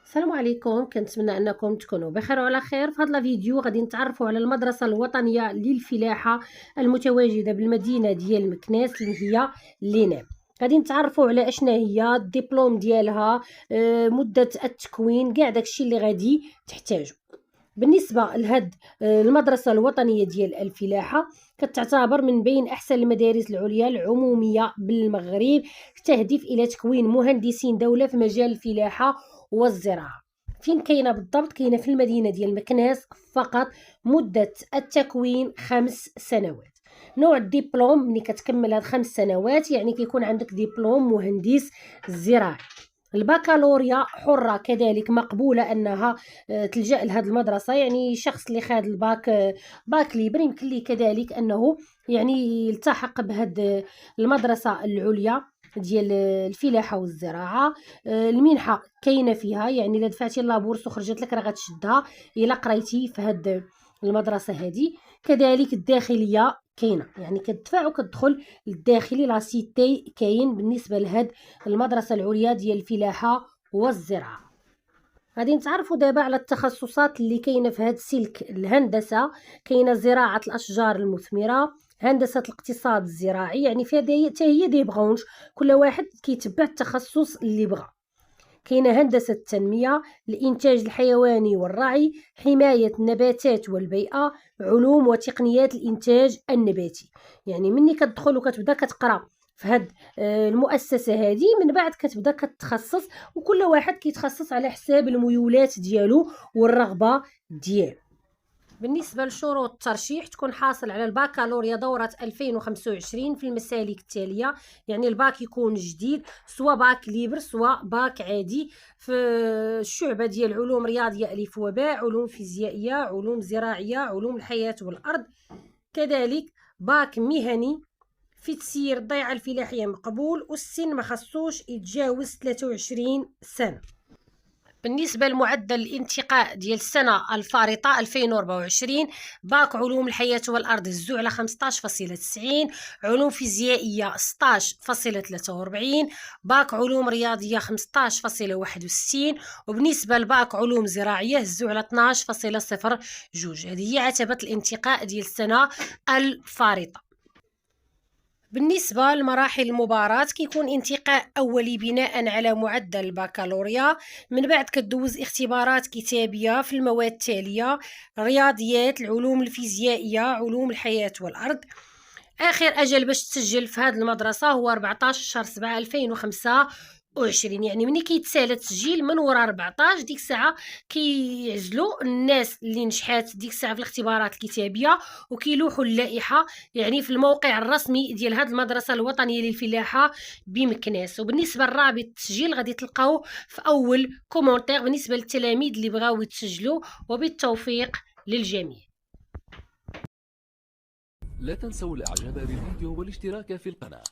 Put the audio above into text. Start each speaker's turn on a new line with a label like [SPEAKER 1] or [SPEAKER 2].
[SPEAKER 1] السلام عليكم، كنتمنى انكم تكونوا بخير وعلى خير. في هذا الفيديو غادي نتعرفوا على المدرسه الوطنيه للفلاحه المتواجده بالمدينه ديال مكناس اللي هي لينام. غادي نتعرفوا على اشنا هي الدبلوم ديالها، مده التكوين، كاع داكشي اللي غادي تحتاجو. بالنسبه لهاد المدرسه الوطنيه ديال الفلاحه، كتعتبر من بين احسن المدارس العليا العموميه بالمغرب، تهدف الى تكوين مهندسين دوله في مجال الفلاحه والزراعه. فين كاينه بالضبط؟ كاينه في المدينه ديال مكناس فقط. مده التكوين 5 سنوات. نوع الدبلوم ملي كتكمل هاد 5 سنوات يعني كيكون عندك دبلوم مهندس زراعي. البكالوريا حرة كذلك مقبولة أنها تلجأ لهذه المدرسة، يعني شخص اللي خاد الباك باك ليبر يمكن ليه كذلك أنه يعني يلتحق بهذه المدرسة العليا ديال الفلاحة والزراعة. المنحة كاينة فيها، يعني إلا دفعتي لابورس وخرجت لك راه غتشدها إلا قريتي في هذه المدرسة هذه. كذلك الداخلية كاينه، يعني كتدفع وكتدخل للداخلي لا سيتي كاين بالنسبه لهاد المدرسه العليا ديال الفلاحه والزراعه. غادي نتعرفوا دابا على التخصصات اللي كاينه في هاد السلك. الهندسه كاينه زراعه الاشجار المثمره، هندسه الاقتصاد الزراعي، يعني فيها حتى هي دي بغونج، كل واحد كيتبع التخصص اللي بغى. كاينه هندسه التنميه، الانتاج الحيواني والرعي، حمايه النباتات والبيئه، علوم وتقنيات الانتاج النباتي. يعني مني كتدخل وكتبدا كتقرا في هاد المؤسسه هذه، من بعد كتبدا كتخصص، وكل واحد كيتخصص على حساب الميولات ديالو والرغبه ديالو. بالنسبة لشروط الترشيح، تكون حاصل على البكالوريا دورة 2025 في المسالك التالية، يعني الباك يكون جديد، سواء باك ليبر سواء باك عادي، في الشعبة ديال علوم رياضية ألف وباء، علوم فيزيائية، علوم زراعية، علوم الحياة والأرض. كذلك باك مهني في تسيير الضيعة الفلاحية مقبول، والسن ما خصوش يتجاوز 23 سنة. بالنسبة لمعدل الانتقاء ديال السنة الفارطة 2024، باك علوم الحياة والأرض الزو على 15.90، علوم فيزيائية 16.43، باك علوم رياضية 15.61، وبالنسبة لباك علوم زراعية الزو على 12.02. هذه هي عتبة الانتقاء ديال السنة الفارطة. بالنسبة لمراحل المباراة، كيكون انتقاء أولي بناء على معدل البكالوريا، من بعد كدوز اختبارات كتابية في المواد التالية: رياضيات، العلوم الفيزيائية، علوم الحياة والأرض. آخر أجل باش تسجل في هذه المدرسة هو 14 شهر 7 2025، يعني ملي كيتسالى التسجيل من ورا 14 ديك الساعة كيعزلوا الناس اللي نجحات ديك الساعة في الاختبارات الكتابية، وكيلوحوا اللائحة يعني في الموقع الرسمي ديال هذه المدرسة الوطنية للفلاحة بمكناس. وبالنسبة لرابط التسجيل غادي تلقاوه في أول كومونتير بالنسبة للتلاميذ اللي بغاو يتسجلوا، وبالتوفيق للجميع.
[SPEAKER 2] لا تنسوا الاعجاب بالفيديو والاشتراك في القناة.